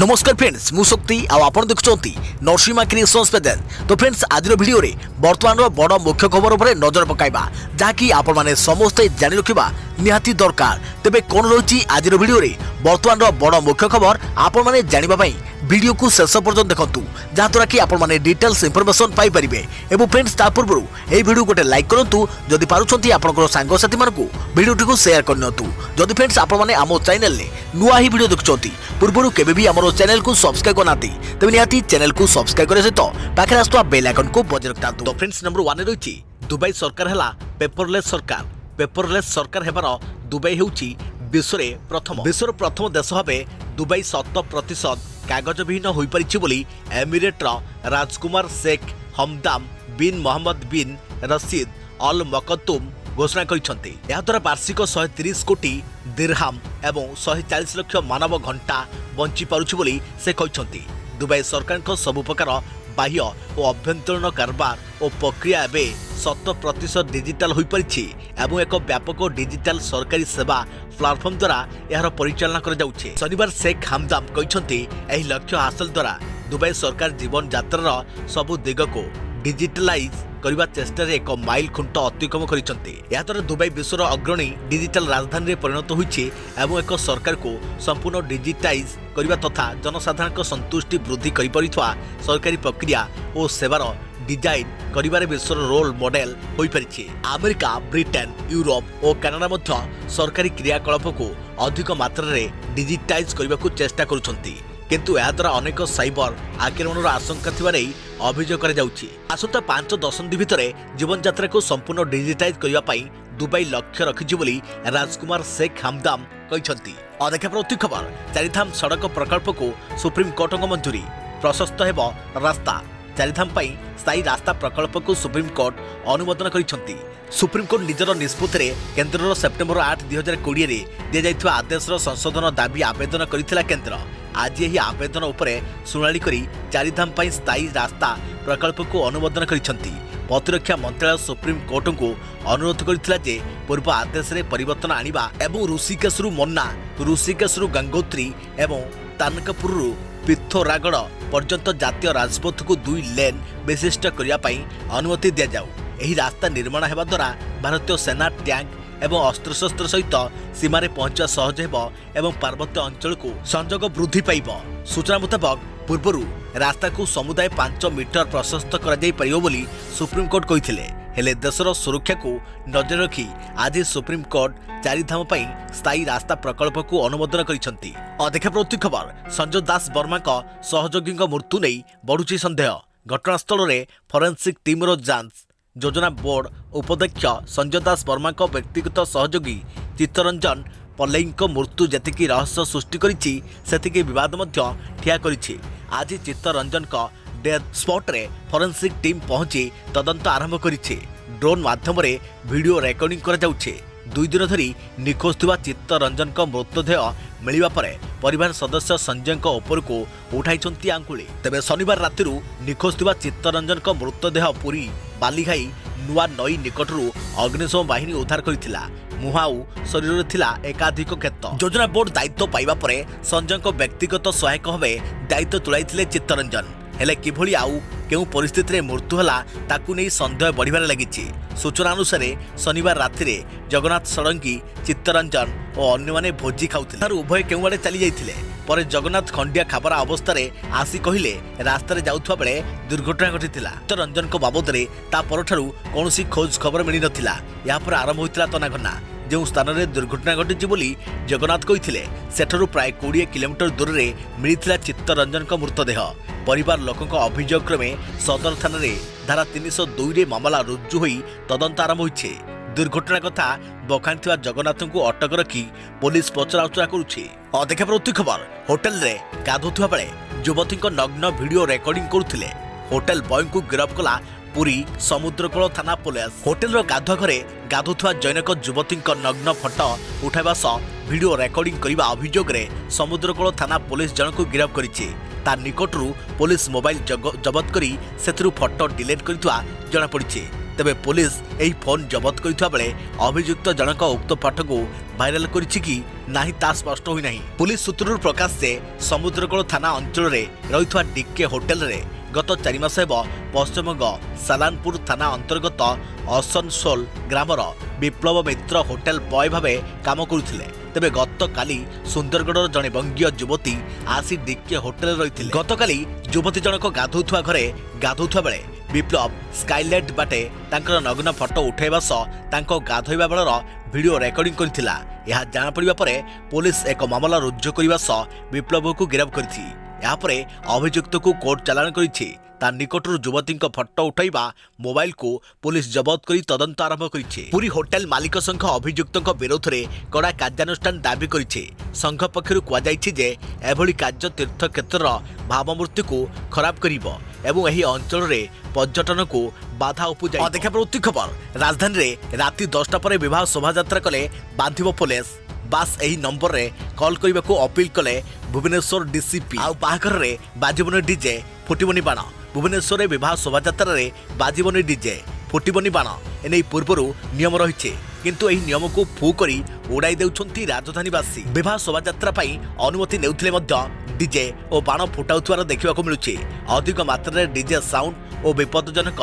नमस्कार फ्रेंड्स मु शक्ति आपण देखुंती नरसिंहा क्रिएशंस पेज। तो फ्रेंड्स आज वीडियो रे वर्तमान बड़ मुख्य खबर उपर नजर पकाइबा जहाँकि आपण माने समस्ते जानि रखिबा निहाती दरकार। तेबे कोन रही आज वीडियो रे वर्तमान बड़ मुख्य खबर आपण माने जानिबा पई वीडियो को शेष पर्यंत देखंतु जहाँद्वारा कि आपण माने डिटेल्स इंफॉर्मेशन पाई परिबे। एवं फ्रेंड्स ता पूर्व ए वीडियो गोटे लाइक करंतु जदि पारुछंती आपनकर सांग साथी मानकु वीडियो को शेयर करनतु। जदि फ्रेंड्स आपण माने आमो चैनल ले नुआ ही वीडियो देखुछंती पूर्व केबे भी हमरो चैनल को सब्सक्राइब करनाती तबे निहाती चैनल को सब्सक्राइब करे सहित पाखे आस्तुवा बेल आइकन को बजाय रखतांतु। तो फ्रेंड्स नंबर 1 रही दुबई सरकार हला पेपरलेस सरकार। पेपरलेस सरकार हेबार दुबई हेउची विश्वर प्रथम देश भावे दुबई 100% कागज विहीन हो पारिछि बोली एमिरेटर राजकुमार शेख हमदाम बिन मोहम्मद बिन रशीद अल मकतुम घोषणा करिसेंति। या द्वारा वार्षिक 130 कोटी दिरहाम एवं 140 लाख मानव घंटा बंची पारुछि बोली से कहिसेंति। दुबई सरकार को सब प्रकार बाह्य और अभ्यंतरण कारबार और प्रक्रिया एवं 100% डिजिटाल हो पारिछि एवं एक व्यापक डिजिटाल सरकारी सेवा प्लाटफॉर्म द्वारा यार परिचालना कर जाउछे। शनिवार शेख हमदाम कहिसेंति एही लक्ष्य हासिल द्वारा दुबई सरकार जीवन यात्रार सबु दिग को डिजिटलाइज करबा चेष्टा रे एक माइल खुंट अतिक्रम करिसेंति। या द्वारा दुबई विश्वर अग्रणी डिजिटल राजधानी रे परिणत होइछे एवं एक सरकार को संपूर्ण डिजिटाइज करबा तथा जनसाधारण संतुष्टि वृद्धि करि परिथवा सरकारी प्रक्रिया और सेवार डिजाइन करिबारे विश्वर रोल मॉडल होई परिछे। अमेरिका ब्रिटेन यूरोप और कनाडा मध्य सरकारी क्रियाकलाप को अधिक मात्रा रे डिजिटाइज करबा को चेष्टा करूछंती किंतु या द्वारा अनेक साइबर आक्रमणर आशंका थिबा नै अभियोग करा जाउछि। आसंता 5 दशंधि भितरे जीवन यात्रा को संपूर्ण डिजिटाइज करबा पई दुबई लक्ष्य रखिछि बोली राजकुमार शेख हमदाम कहिसेंति। अदेखा प्रति खबर चारिधाम सड़क प्रकल्प को सुप्रीम कोर्ट मंजूरी प्रशस्त हेबो रास्ता। चारिधाम पई स्थायी रास्ता प्रकल्प को सुप्रीम कोर्ट अनुमोदन करिसेंति। सुप्रीम कोर्ट निजर निष्पत्ति केन्द्र सेप्टेम्बर 8 2020 रे दिया जायथिबा आदेशर संशोधन दाबी आवेदन करिथिला केन्द्र। आज यही आवेदन उपरे सुनाली करी चारिधाम पई स्थायी रास्ता प्रकल्प को अनुमोदन करिसेंति। प्रतिरक्षा मंत्रालय सुप्रीम कोर्ट को अनुरोध करथिला जे पूर्व आदेश रे परिवर्तन आनिबा एवं ऋषिकेशरु मन्ना ऋषिकेशरु गंगोत्री एवं तानकपुरु पिथोरागड़ पर्यंत जातीय राजपथ को 2 लेन विशिष्ट करिया पई अनुमति दिया जाऊ। एही रास्ता निर्माण हेबा द्वारा भारतीय सेना टैंक एवं अस्त्रशस्त्र सहित सीमारे पहुंचा सहज हेबो एवं पार्वत्य अंचल को संजोग वृद्धि पाइब। सूचना मुताबक पूर्वरु रास्ता को समुदाय 5 मीटर प्रशस्त करा जाई परियो बोली सुप्रीम कोर्ट कहिथिले। हेले देशर सुरक्षा को नजर रखी आज सुप्रीम कोर्ट चारिधाम पई स्थायी रास्ता प्रकल्प को अनुमोदन करिसेंति। अधिक प्रति खबर संजय दास वर्मा का सहयोगी मृत्यु नहीं बढ़ुची संदेह। घटनास्थल रे फोरेंसिक टीम रो जांच योजना बोर्ड उपाध्यक्ष संजय दास वर्मा को व्यक्तिगत सहयोगी चित्तरंजन पल्लई मृत्यु जेतिकी रहस्य सृष्टि करिछि सेतिकी विवाद मध्य ठिया करिछि। आज चित्तरंजन का डेथ स्पॉट रे फोरेंसिक टीम पहुंची तदंत आरंभ करिछि। ड्रोन माध्यम रे वीडियो रेकॉर्डिंग करा जाउछि। 2 दिन धरी निखोज थिबा चित्तरंजन का मृतदेह मिलिबा परे परिवार सदस्य संजय को ऊपर को उठाइछंती आंगुली। तेबे शनिवार रातिरु निखोज थिबा चित्तरंजन का मृतदेह पुरी बालीघाई नुआ नई निकटरू अग्निशम बाहिनी उद्धार करथिला। मुहाऊ शरीर थिला एकाधिक क्षत। योजना बोर्ड दायित्व पाइबा परे संजय को व्यक्तिगत सहायक भावे दायित्व तुलाइथिले चित्तरंजन। हेले किभली आउ केउ परिस्थिति रे मृत्यु हला ताकू नै संदेह बढ़िबार लागिछि। सूचना अनुसार शनिवार राति रे जगन्नाथ षडंगी चित्तरंजन और अन्य माने भोजी खाउथिले। तार उभय केउ आडे चली जाइथिले। पर जगन्नाथ खंडिया खाबरा अवस्था रे आसी कहिले रास्ता रे जाउथवा बेले दुर्घटना घटिथिला। चित्तरंजन को बाबद रे ता परठारु कोनोसी खोज खबर मिलि नथिला। या पर आरंभ होइतिला तनाघना। जो स्थान में दुर्घटना घटी बोली जगन्नाथ कहिथिले सेठरू प्राय 20 किलोमीटर दूर रे मिलिथिला चित्तरंजन का मृतदेह। परिवार लोकक अभियोग क्रमे सदर थाना रे धारा 302 रे मामला रुजु होई तदंत आरंभ होइछे। दुर्घटना कथा बखानथिबा जगन्नाथ को अटक रखी पुलिस पचराउचरा करुछि। अधिक प्रति खबर होटल रे गाधुथुवा बेले युवती को नग्न वीडियो रेकॉर्डिंग करुथिले। होटल बॉय को गिरफ्त कला पुरी समुद्रकूल थाना पुलिस। होटेल गाधुआ घरे गाधुथुवा जैनक युवती नग्न फटो उठाइबा सह वीडियो रेकॉर्डिंग करने अभियोग रे समुद्रकूल थाना पुलिस जन को गिरफ्त करिछि। ता निकटरू पुलिस मोबाइल जबत करी सेथुरु फटो डिलीट करितुआ जणा पड़िछि। तेबे पुलिस एही फोन जबत करिथबा बेले अभियुक्त जनक उक्त फटोको भाइराल करिछि कि नाही ता स्पष्ट होई नाही। पुलिस सूत्रରୁ प्रकाश से समुद्रकूल थाना अंचल रे रहिथवा डीके होटल रे गत 4 मास हेब पश्चिमबंग सालानपुर थाना अंतर्गत असनसोल ग्रामर विप्लव मित्र होटेल बॉय भावे काम करुथिले। तेबे गत काली सुंदरगढ़ जड़े बंगीय युवती आसी डीके होटेल रही। गत काली युवती जनक गाधौथुवा घरे गाधौथुवा बेले विप्लव स्काईलाइट बाटे तांकर नग्न फोटो उठाइबा सह तांको गाधोइबा बेलर वीडियो रेकर्डिंग करथिला। यह जाना पड़िबा परे पुलिस एक मामला रुजु करिबा सह विप्लव को गिरफ्त करथि। यापरे अभियुक्त को कोर्ट चालान करिछि। ता निकटरू युवती फटो उठाइबा मोबाइल को पुलिस जबत करी तदंत आरंभ करिछि। पूरी होटेल मालिक संघ अभियुक्त विरोध में कड़ा कार्यानुष्ठान दाबी करिछि। संघ पक्षरु कुआ जाइछि जे एभली कार्य तीर्थ क्षेत्र भावमूर्ति को खराब करिवो एवं एही अंचल रे पर्यटन को बाधा उपजाइ। देखा प्रवृत्ति खबर राजधानी रे राति 10टा पर विवाह शोभायात्रा कले बांधिबो पुलिस। बास एही नंबर रे कॉल करने को अपील कले भुवनेश्वर डीसीपी। आ बाहाघर रे बाजिबनी डीजे फुटिबनी बाण। भुवनेश्वर रे विवाह शोभायात्रा रे बाजिबनी डीजे फुटिबनी बाण एने पूर्वरु नियम रहिছে किंतु एही नियम को फू करी उड़ाई देउछंती राजधानीवासी। विवाह शोभायात्रा पई अनुमति नेउथिले मध्य डीजे और बाण फुटाउथुवार देखिबाकू मिलुछि। अधिक मात्रा रे डीजे साउंड और विपदजनक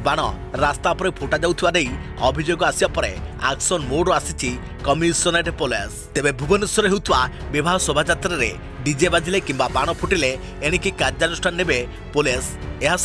बाण रास्ता पर फुटा जाउथुवा नै अभियोग आसिया परे एक्शन मोड आसीछि कमिशनरेट पुलिस। तेबे भुवनेश्वर हेउथुवा विवाह शोभायात्रा रे डीजे बाजिले किंबा बाण फुटिले एनिकी कार्यानुष्ठान नेबे पुलिस। यह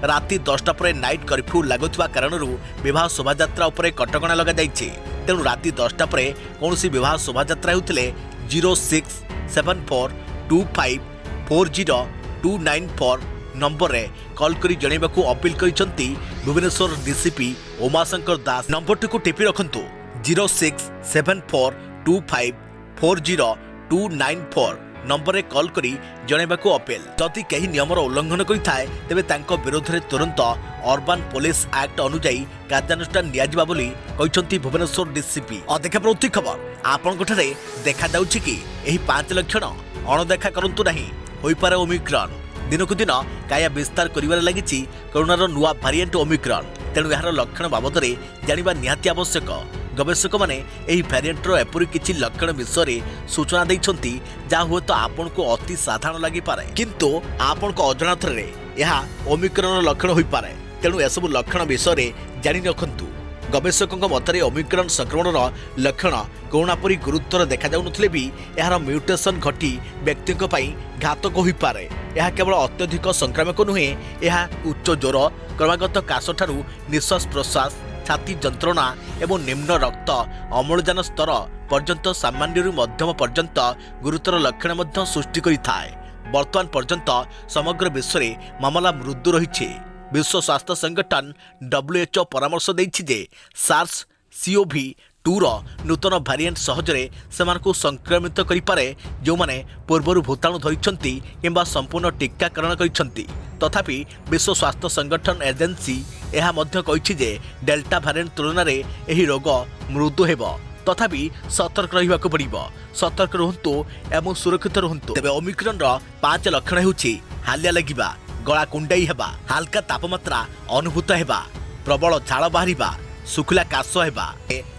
राति 10टा पर नाइट कर्फ्यू लागुवा कारणरू विवाह शोभायात्रा उपरे कटकणा लगा जाइछि। तेणु राति 10टा पर कौनसी विवाह शोभायात्रा हेउथिले 0674254029 नंबर रे कॉल करी जणैबाकू अपील करिसंती भुवनेश्वर डीसीपी उमाशंकर दास। नंबर को टिपी रखंतु 0674254029 नंबर रे कॉल करी जणैबाकू अपील। जदि केही नियमर उल्लंघन करिथाय तेबे तांको विरोध रे तुरंत अर्बन पुलिस एक्ट अनुसार कार्यानुष्ठान नियाजिबा बोली कहिसंती भुवनेश्वर डीसीपी। अदेखा प्रवृत्ति खबर आपनको ठरे देखा जाउछि कि एही 5 लक्षण अणदेखा करंतु नाही होई पारे ओमिक्रॉन। दिनकू दिन काया विस्तार करिवार लागिछि कोरोनार नुआ भारिएंट ओमिक्रॉन। तेणु यार लक्षण बाबद में जानिबा निहाती आवश्यक। गवेषक माने एही भारिएंटर एपरि किछि लक्षण विषय सूचना दैछंती जा हुए तो आपन को अति साधारण लागि पारे किंतु आपन को अजनाथरे यह ओमिक्रॉन लक्षण होई पारे। तेणु एसबु लक्षण विषय जानि रखंतु। गवेषकों मतरे ओमिक्रॉन संक्रमणर लक्षण कोरोना परी गुरुतर देखा जाउ नथिले भी यार म्यूटेशन घटी व्यक्ति घातक होई पारे। यह केवल अत्यधिक संक्रामक नुहे, यह उच्च ज्वर क्रमागत काश ठारू निश्वास प्रश्वास छाती जंत्रणा एवं निम्न रक्त अम्लजान स्तर पर्यंत सामान्य मध्यम पर्यंत गुरुतर लक्षण मध्य सृष्टि करिथाय। वर्तमान पर्यंत समग्र विश्व में मामला मृदु रही। विश्व स्वास्थ्य संगठन WHO परामर्श देछि जे सार्स CoV-2 नूतन भारिएंट सहजरे सेमानकु संक्रमित करि पारे जो माने पूर्वरु भूताणु धरिछंती किंबा संपूर्ण टीकाकरण करिछंती। तथापि विश्व स्वास्थ्य संगठन एजेंसी यह मध्य कहिछि जे डेल्टा भारिएंट तुलना रे एही रोग मृदु हेबो। तथापि सतर्क रहिबाकु पड़िबो। सतर्क रहंतु एवं सुरक्षित रहंतु। तेबे ओमिक्रॉन रो 5 लक्षण हेउछि हालिया लागिबा, गला कुंडाई हेबा, हल्का तापमात्रा अनुभूत हेबा, प्रबल झाड़ बाहरिबा, सुखला काश हेबा,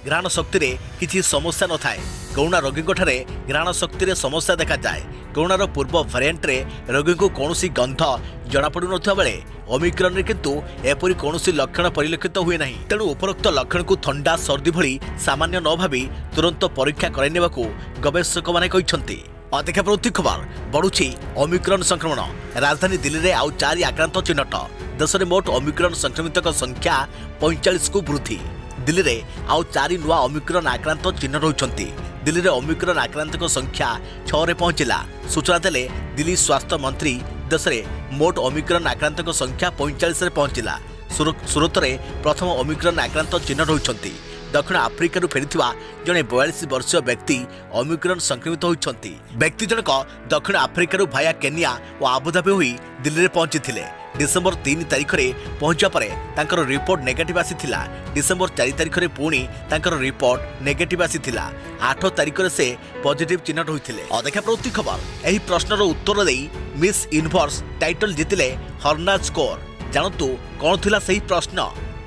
घ्राण शक्ति रे किछि समस्या न थाए। कोरोना रोगी ठारे घ्राण शक्ति रे समस्या देखा जाए। कोरोनार पूर्व भारिएंट रे रोगी को कौनसी गंध जना पड़ु नथिबा बेले ओमिक्रॉन रे किंतु एपरि कौनसी लक्षण परिलक्षित हुए नहीं। तेणु उपरोक्त लक्षण को ठंडा सर्दी भली सामान्य न भाबी तुरंत परीक्षा कराई नेबाकू गवेषक माने कहिसंती। अधिक प्रवृत्ति खबर बढ़ुछि ओमिक्रॉन संक्रमण। राजधानी दिल्ली रे आउ 4 आक्रांत चिन्हट। देश में मोट ओमिक्रॉन संक्रमित संख्या 45 को वृद्धि। दिल्ली रे आउ 4 नुआ ओमिक्रॉन आक्रांत चिन्ह रहिसंती। दिल्ली रे ओमिक्रॉन आक्रांत संख्या 6 रे पहुंचिला। सूचना देले दिल्ली स्वास्थ्य मंत्री। देश में मोट ओमिक्रॉन आक्रांत संख्या 45 रे पहुंचिला। सूरत रे प्रथम ओमिक्रॉन आक्रांत चिन्ह रहिसंती। दक्षिण आफ्रिकार फेरीथिबा जड़े 42 वर्षीय व्यक्ति ओमिक्रॉन संक्रमित होइछंती। व्यक्ति जनक दक्षिण आफ्रिकार भाया केनिया और आबुधाबी होई दिल्ली रे पहुंचीथिले। डिसेंबर 3 तारिख रे पहुंचा परे तांकर रिपोर्ट नेगेटिव आसीथिला। डिसेंबर 4 तारिख रे पुणी तांकर रिपोर्ट नेगेटिव आसीथिला। 8 तारिख रे से पॉजिटिव चिन्हट होइथिले। अदेखा प्रवृत्ति खबर एही प्रश्नर उत्तर देई मिस यूनिवर्स टाइटल जितिले हरनाज कौर। जानतु कोन थिला सही प्रश्न?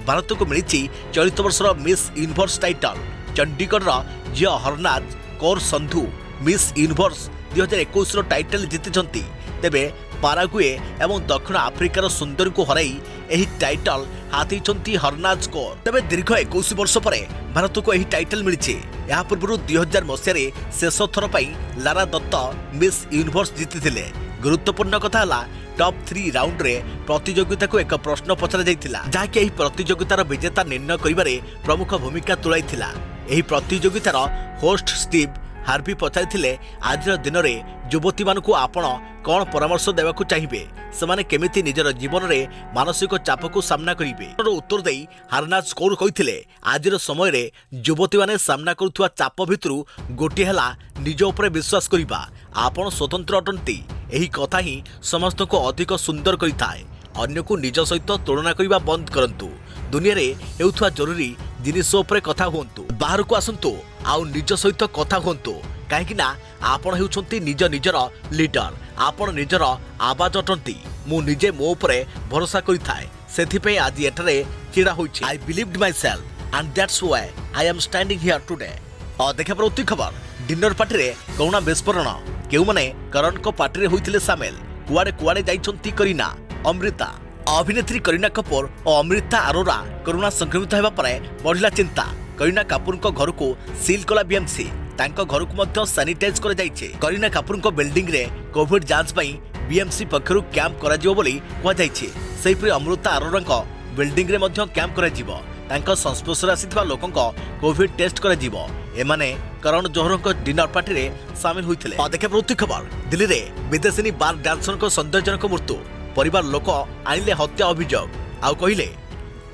भारत को मिली चलित वर्षर मिस यूनिवर्स टाइटल। चंडीगढ़ झील Harnaaz Kaur Sandhu Miss Universe 2021 title जीति। तेबे पाराग्वे एवं दक्षिण आफ्रिकार सुंदर को हराई एही टाइटल हाथी हरनाज कौर। तेबे दीर्घ 21 वर्ष पर भारत को एही टाइटल मिली। या पूर्व 2000 मसीह शेष थर पर लारा दत्त मिस यूनिवर्स जीति। गुरुत्वपूर्ण कथा टॉप 3 राउंड रे प्रतियोगिता को एक प्रश्न पचरा जाइथिला, जाके एही प्रतियोगितार विजेता निर्णय करिबारे प्रमुख भूमिका तुलाइथिला। एही प्रतियोगितार होस्ट स्टीव हार्वी पचारिथिले आज दिन में युवती मानकु आपण कौन परामर्श देवाकु चाहिए, सेमाने केमिति निजर जीवन रे मानसिक चाप को सामना करिवे। उत्तर दे हरनाज कौर कहिथिले आज समय रे युवती माने सामना करुथुवा चाप भितरु गोटे हला निज उपरे विश्वास करिबा। आपण स्वतंत्र अटंती, एही कथा ही समस्त को अधिक सुंदर करिथाए। अन्य को निज सहित तुलना करने बंद करंतु। दुनिया रे हेउथुवा जरूरी जिनिस उपरे कथा हुंतु, बाहर को आसंतु आउ निज सहित कथा हुंतु, काहेकि ना आपण हेउछंती निज निजर लीडर। आपण निजर आवाज अटंती। मु निजे मो उपरे भरोसा करिथाए, सेथिपे आज एठारे चिड़ा होइछि। I believed myself and that's why I am standing here today. और देखा प्रति खबर डिनर पार्टी रे कौना विस्फोरण, केउ माने करण को पार्टी रे होइथिले सामेल, कुआडे कुआडे जाइछंती करीना अमृता। अभिनेत्री करीना कपूर और अमृता अरोरा कोरोना संक्रमित होगा पर बढ़ला चिंता। करीना कपूर घर को सील कला बीएमसी, तांको घर को मध्य सैनिटाइज कर जाइछे। करीना कपूर को बिल्डिंग रे कोविड जांच पई बीएमसी पक्षरु कैंप करा जिवो बोली कहा जाइछे। सेहिपरि अमृता अरोरा को बिल्डिंग रे मध्य कैंप करा जिवो। तांको संस्पर्श रे आसीथिबा लोकन को कोविड टेस्ट करा जिवो। एमाने करण जोहर को डिनर पार्टी रे शामिल होइथिले। देखा प्रति खबर दिल्ली रे विदेशी बार डांसर को सौंदर्यजनक मृत्यु। परिवार लोक आनिले हत्या अभियोग आउ कहले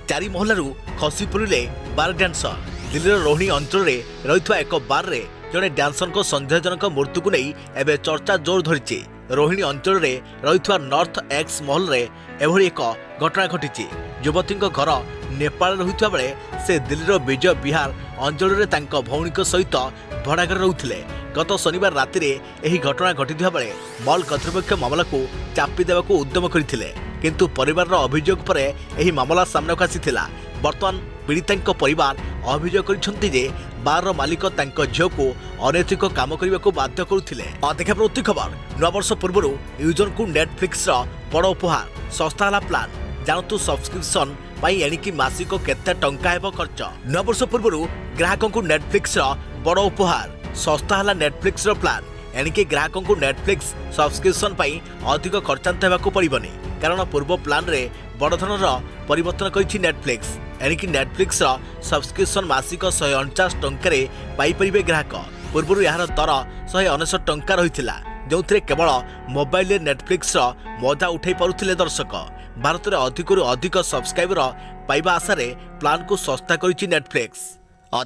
4 महलारू खसी पड़े बार डांसर। दिल्लीर रोहिणी अंचल रे रहिथुवा एक बार रे जड़े डांसर को सन्देहजनक मृत्यु को नहीं एवं चर्चा जोर धरी। रोहिणी अंचल रे रहिथुवा नॉर्थ एक्स महल रे एभली एक घटना घटी। युवती घर नेपाल रहिथुवा बेले से दिल्लीर विजय विहार अंचल रे तांको भौणी सहित भड़ाघर रुले। गत शनिवार राति रे एही घटना घटिथिबा बेले मॉल कर्तृपक्ष मामला को चापी देवाकू उद्यम करथिले, किंतु परिवार अभियोग पर एही मामला सामना को आसीथिला। वर्तमान पीड़िता परिवार अभियोग करिसंती जे बार मालिक तांको झियो को अनैतिक काम करने को बाध्य करुथिले। देखा प्रति खबर नवा वर्ष पूर्व यूजर को नेटफ्लिक्स बड़ उपहार सस्ता हला प्लान। जानतु सब्सक्रिप्शन पाई एणिकी मासिक केते टंका हेबो खर्च। नवा वर्ष पूर्व ग्राहकों को नेटफ्लिक्स बड़ उपहार सस्ता हला नेटफ्लिक्स प्लान। एणिकी ग्राहकों को नेटफ्लिक्स सब्सक्रिप्शन पाई अधिक खर्चांत हेबाकू पड़िबनी, कारण पूर्व प्लान रे बड़ धरनर परिवर्तन करिछि नेटफ्लिक्स। एणिकी नेटफ्लिक्स सब्सक्रिप्शन मासिक 149 टंका पाई परिबे ग्राहक। पूर्व यार दर 169 टंका रहिथिला, जोंथरे केवल मोबाइल नेटफ्लिक्स मजा उठाई पारुथिले दर्शक। भारत में अधिकरू अधिक सब्सक्राइबर पाइबा आशा रे प्लान को सस्ता करिछि नेटफ्लिक्स।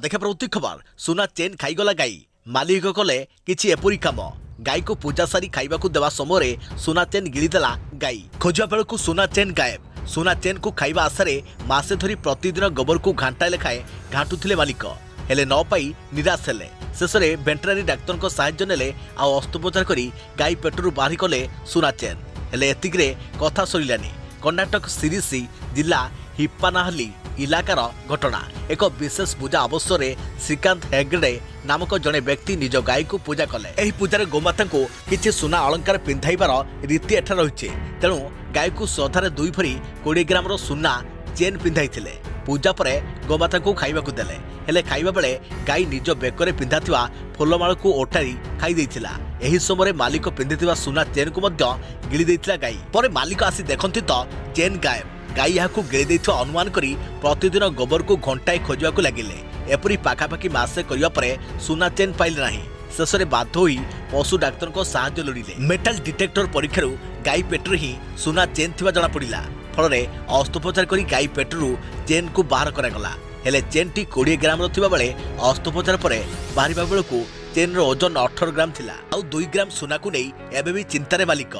देखा प्रति खबर सुना चेन खाईगला गाई। मालिक कले किछि एपरी काम। गाई को पूजा सारी खाइबा को देवा समय सुना चेन गिड़ीदेला गाई। खोजा बेल को सुना चेन गायब। सुना चेन को खाइबा आशारे मासे धरी प्रतिदिन गोबर को घंटा लेखाए घाटुथिले मालिक, हेले न पाई निराश हेले। शेष में वेटरनरी डाक्तर को साहाय्य नेले आ अस्त्रोपचार करी गाई पेटरू बाहरी कले सुना चेन। हेले एतिकरे कथा सरिलानी। कर्णाटक सिरिसी जिला हिप्पानाहली इलाकार घटना। एक विशेष पूजा अवसर में श्रीकांत हेगड़े नामक जड़े व्यक्ति निज गाई को पूजा कले। एही पूजा गोमाता को किछि सुना अलंकार पिंधाइबार रीति एठा रहिছে, तेणु गाई को श्रद्धार 2 भरी 20 ग्राम सुना चेन पिंधाइथिले। पूजा पर गोमाता को खाइबा को देले, हेले खाइबा बेले गाई निज बेकरे पिंधाथिबा फूलमाल को ओटारी खाई देइथिला। एही समय मालिक पिंधिथिबा सुना चेन को मध्य गिली देइथिला गाई। पर मालिक आसी देखंती तो चेन गायब। गाई यहाँ गिड़ी देथिबा अनुमान करी प्रतिदिन गोबर को घंटाए खोजा को लगिले। एपरी पाखापाखि मासे करिया परे सुना चेन पाइले नाही। शेष में बाध्य होई पशु डाक्तर को साहाय्य लोड़िले। मेटाल डिटेक्टर परीक्षारू गाई पेटरू ही सुना चेन थिबा जଣା पड़िला। फल अस्त्रोपचार करी गाई पेटरू चेन को बाहर करागला। हेले चेन टी 20 ग्राम रथिबा बेले अस्त्रोपचार पर बाहरिबा बेलकू चेन रो ओजन 18 ग्राम थिला। आउ 2 ग्राम सुना को नहीं एबे भी चिंतारे मालिक।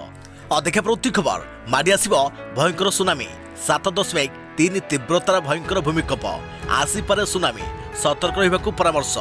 देखा प्रति खबर माड़ी आसिबो भयंकर सुनामी। 7.3 तीव्रतार भयंकर भूमिकंप आसीपारे सुनामी। सतर्क रहिबाकू परामर्श।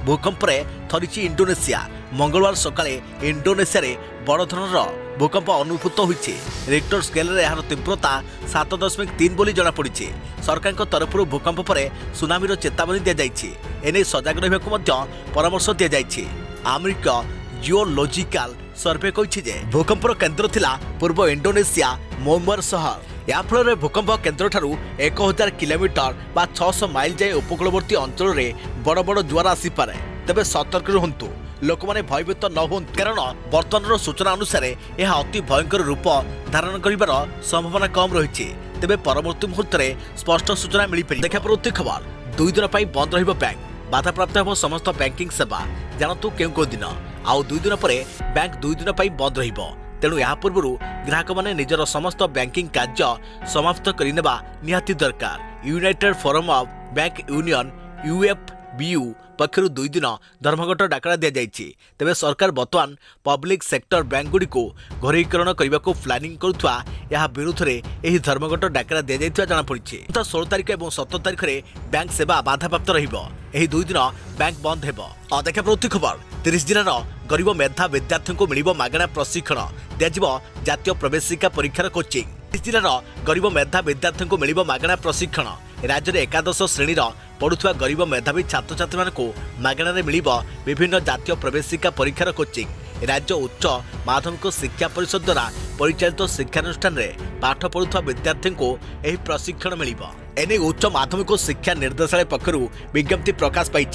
भूकंपरे थरिछि इंडोनेशिया। मंगलवार सकाळे इंडोनेशिया बड़ धरणर भूकंप अनुभूत होइछि। रिक्टर स्केल रे एहार तीव्रता 7.3 बोली जଣା पड़िछि। सरकार तरफ भूकंप पर सुनामीर चेतावनी दिया जाइछि। एने सजग रहिबाकु मध्य परामर्श दिया जाइछि। अमेरिका जियोलॉजिकल सर्वे कहिछि जे भूकंपर केन्द्र थिला पूर्व इंडोनेशिया मोमर शहर। या फल भूकंप केन्द्र ठारू 1000 किलोमीटर बा 600 माइल जाए उपकूलवर्ती अंचल में बड़ बड़ ज्वार आसीपे। तेबे सतर्क रुहतु, लोक मैंने भयभीत न हुं, कारण बर्तमान सूचना अनुसार यह अति भयंकर रूप धारण कर संभावना कम रही। तेबे परवर्ती मुहूर्त में स्पष्ट सूचना मिल पारे। देखा परवर्ती खबर 2 दिन बंद रहिबो बैंक, बाधाप्राप्त हो समस्त बैंकिंग सेवा। जानतु केउ दिन आउ 2 दिन पर बैंक 2 दिन बंद रहिबो। तेणु या पूर्व ग्राहक मैंने निजर समस्त बैंकिंग कार्य समाप्त करनेबा निहाती दरकार। United forum of bank union UFBU पक्षर 2 दिन धर्मघट डाकरा दि जाइछि। तेबे सरकार बर्तमान पब्लिक सेक्टर बैंक गुडी को घरोईकरण करने को प्लानिंग करुवा या विरुद्ध में यह धर्मघट डाकरा दि जाइथिबा जଣା पड़िछि। 16 तारिख और 17 तारिख में बैंक सेवा बाधाप्राप्त रहिबो। एही 2 दिन बैंक बंद हेबो। देखा प्रति खबर 30 जिलार गरीब मेधा विद्यार्थी को मिलिबो मागणा प्रशिक्षण। दियाजिबो जातीय प्रवेशिका परीक्षार कोचिंग। 30 जिलार गरीब मेधा विद्यार्थी को मिलिबो मागणा प्रशिक्षण। राज्य में एकादश श्रेणी पढ़ुवा गरीब मेधावी छात्र छात्री मानक मागणार मिलिबो विभिन्न जातीय प्रवेशिका परीक्षार कोचिंग। राज्य उच्च माध्यमिक शिक्षा परिषद द्वारा परिचालित शिक्षानुष्ठान में पाठ पढ़ुवा विद्यार्थी को यह प्रशिक्षण मिलिबो। एने उच्च माध्यमिक शिक्षा निर्देशालय पक्षर विज्ञप्ति प्रकाश पाई।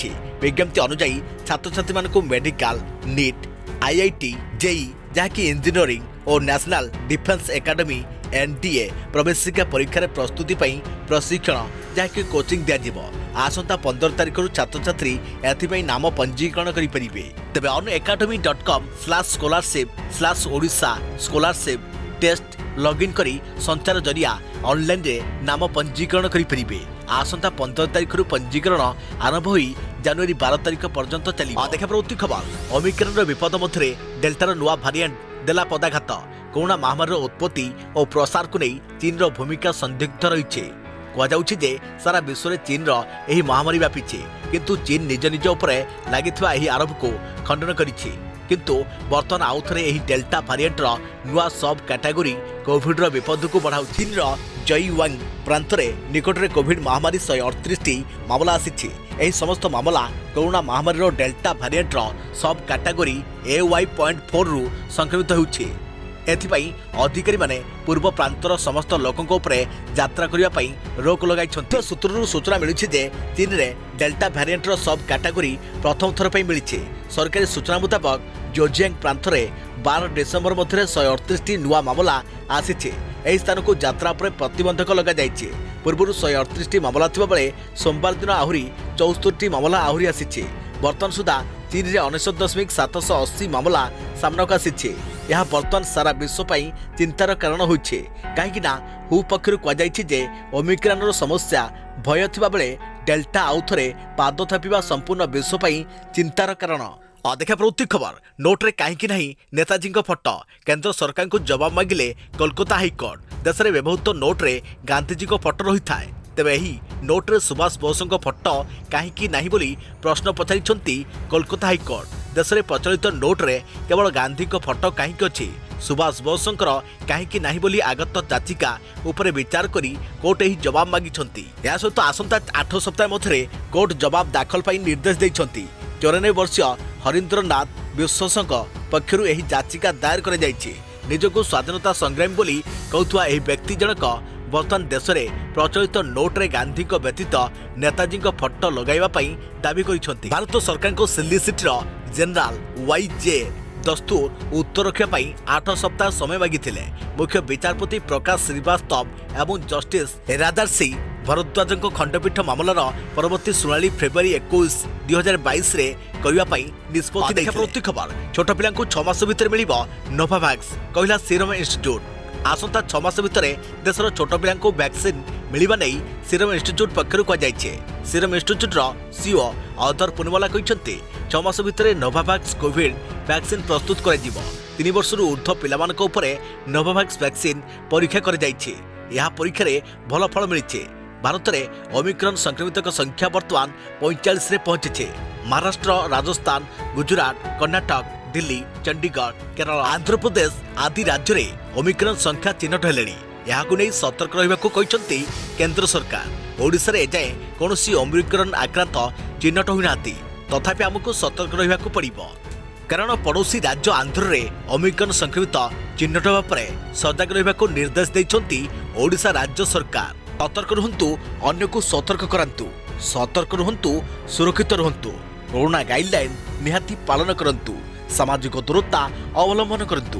विज्ञप्ति अनुसार छात्र छात्री मानक मेडिकल, नीट, IIT, JEE जहाँकि इंजीनियरिंग और नेशनल डिफेंस एकेडमी NDA प्रवेशिका परीक्षार प्रस्तुति प्रशिक्षण जहाँकि कोचिंग दिज्व। आसंता 15 तारिख छात्र छात्री एथिपाई नाम पंजीकरण करेंगे। तेज unacademy.com/scholarship/odisha स्कॉलरशिप टेस्ट लॉगिन करी संचार जरिया ऑनलाइन रे नाम पंजीकरण करेंगे। आसंता 15 तारिख पंजीकरण आरंभ हो जनवरी 12 तारिख पर्यंत चलिबो। देखा प्रवृत्ति खबर ओमिक्रॉन विपद मध्य डेल्टार नुआ भारिएंट देला पदाघात। कोरोना महामारी उत्पत्ति और प्रसार को नहीं चीन भूमिका संदिग्ध रही। कहुच्छे जे सारा विश्व में चीन यही महामारी व्यापी, किंतु चीन निज निज उपर लगी आरोप को खंडन करिछि। किंतु बर्तमान आउ थे यही डेल्टा भारिएंटर नुआ सब कैटेगोरी कोविड विपद को बढ़ाऊ। चीन जईवांग प्रांत निकट में कोविड महामारी 138 मामला आसी। समस्त मामला कोरोना महामारी डेल्टा भारिएंटर सब कैटेगोरी AY.4 रु संक्रमित होउछि। एथिपाई अधिकारी माने पूर्व प्रांतर समस्त लोकों ऊपर यात्रा करने रोक लगाई। सूत्रु सूचना मिली जे चीन में डेल्टा भारिएंटर सब कैटेगोरी प्रथम थर पर मिली। सरकारी सूचना मुताबक जोजियांग प्रांत में 12 डिसेम्बर मध्य 138 नुआ मामला आसी। यह स्थान को यात्रा पर प्रतिबंधक लग जाइए। पूर्व 138 मामला थिबा बेले सोमवार दिन आहरी 64 मामला आहरी आसी। बर्तमान सुधा चीन में 19.780 मामला सामनाक आसी। यह बर्तमान सारा विश्व पर चिंतार कारण होइछे। कहीं हु पक्षर कहुई ओमिक्रॉन समस्या भय थिबा बेले डेल्टा आउ थे पाद थापिबा संपूर्ण विश्व पर चिंतार कारण। देखा प्रवृत्ति खबर नोट्रे कहीं नहीं नेताजी फटो। केंद्र सरकार को जवाब मागिले कोलकाता हाईकोर्ट। देश में व्यवहृत नोट्रे गांधीजी फटो रही था। तेबे यही नोट्रे सुभाष बोस फटो कहीं नहीं बोली प्रश्न पचारि कोलकाता हाईकोर्ट। देश में प्रचलित नोट्रे केवल गांधी फटो कहीं अच्छी, सुभाष बोस कहीं नहीं बोली आगत याचिका उपरे विचार करी कोर्ट यही जवाब मागी। या सहित आसंता 8 सप्ताह मध्य कोर्ट जवाब दाखल पर निर्देश देइछंती। 94 वर्षीय हरीन्द्रनाथ विश्वासଙ୍କ पक्षर यही याचिका दायर कर निजको स्वाधीनता संग्रामी बोली कहूथुआ यही व्यक्ति जनक बर्तमान देश में प्रचलित नोट्रे गांधी व्यतीत नेताजी फटो लगाइबा पई दाबी करिसेंती। भारत सरकार को सिल्ली सिटीर जनरल YJ दस्तूर उत्तर रखा 8 सप्ताह समय मागिथिले। मुख्य विचारपति प्रकाश श्रीवास्तव एवं जस्टिस राजर्षि भरद्वाज खंडपीठ मामलार परवर्ती शुणाणी फेब्रुआरी 21, 2022 रे करने निष्पत्ति देखा। प्रवृत्ति खबर छोट पिला 6 मास भितर मिलिबो नोवावैक्स कहला सीरम इंस्टीट्यूट। आसंता 6 मास भितर देशर छोट पिला वैक्सीन मिलवा नहीं सीरम इंस्टीट्यूट पक्षर कहुई। Serum Institute CEO Adar Poonawalla कहते 6 मास भितर नोवावैक्स कोविड वैक्सीन प्रस्तुत कर 3 वर्ष ऊर्ध्व पिला नोवावैक्स वैक्सीन परीक्षा कर परीक्षा भल फल मिली। भारत में ओमिक्रॉन संक्रमित संख्या बर्तमान 45 रे पहुंची। महाराष्ट्र, राजस्थान, गुजरात, कर्नाटक, दिल्ली, चंडीगढ़, केरल, आंध्र प्रदेश आदि राज्य में ओमिक्रॉन संख्या चिन्हट हेलेनी। यहाकु नै सतर्क रहिबाकु कहिसंती केंद्र सरकार। ओडिसा रे एजाए कोनोसी ओमिक्रॉन आक्रांत चिन्हट होइनाती, तथापि आमको सतर्क रहिबाकु पड़िबो, कारण पड़ोसी राज्य आंध्र रे ओमिक्रॉन संक्रमित चिन्हट होबा परे सजग रहिबाकु निर्देश दैछंती ओडिसा राज्य सरकार। सतर्क रुहंतु, अन्यकु सतर्क करांतु, सतर्क रुहंतु, सुरक्षित रुहंतु, कोरोना गाइडलाइन निहाती पालन करंतु, सामाजिक दूरता अवलंबन करंतु।